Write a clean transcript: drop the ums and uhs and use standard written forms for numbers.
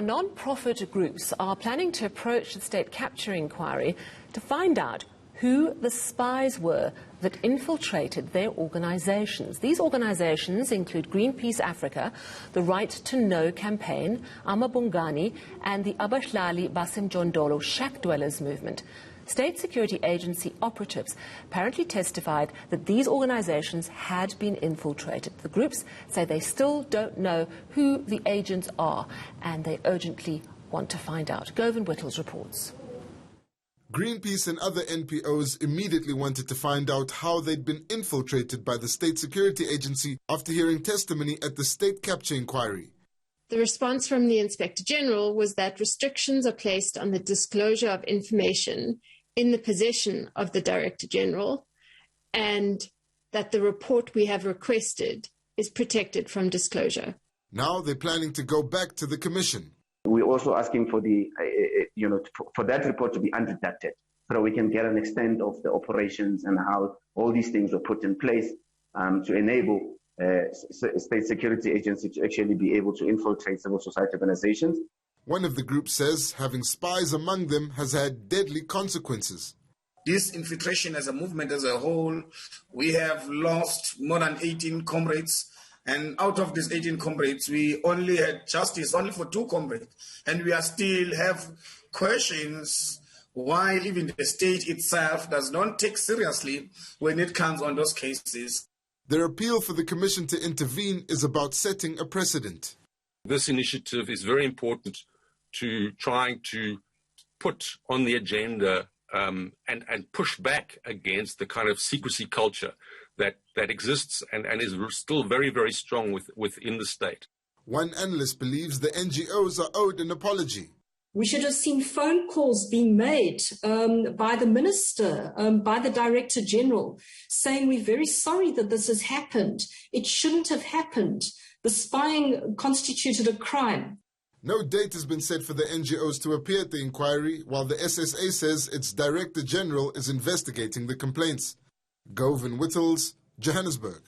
Non-profit groups are planning to approach the state capture inquiry to find out who the spies were that infiltrated their organizations. These organizations include Greenpeace Africa, the Right to Know campaign, Amabungani, and the Abahlali Basemjondolo Shack Dwellers movement. State security agency operatives apparently testified that these organizations had been infiltrated. The groups say they still don't know who the agents are, and they urgently want to find out. Govan Whittles reports. Greenpeace and other NPOs immediately wanted to find out how they'd been infiltrated by the state security agency after hearing testimony at the state capture inquiry. The response from the Inspector General was that restrictions are placed on the disclosure of information in the possession of the Director General, and that the report we have requested is protected from disclosure. Now they're planning to go back to the Commission. We're also asking for the, for that report to be unredacted, so that we can get an extent of the operations and how all these things were put in place to enable state security agency to actually be able to infiltrate civil society organizations. One of the groups says having spies among them has had deadly consequences. This infiltration as a movement as a whole, we have lost more than 18 comrades. And out of these 18 comrades, we only had justice only for 2 comrades. And we are still have questions why even the state itself does not take seriously when it comes on those cases. Their appeal for the Commission to intervene is about setting a precedent. This initiative is very important to trying to put on the agenda and push back against the kind of secrecy culture that exists and is still very, very strong within the state. One analyst believes the NGOs are owed an apology. We should have seen phone calls being made by the Minister, by the Director General, saying we're very sorry that this has happened. It shouldn't have happened. The spying constituted a crime. No date has been set for the NGOs to appear at the inquiry, while the SSA says its Director General is investigating the complaints. Govan Whittles, Johannesburg.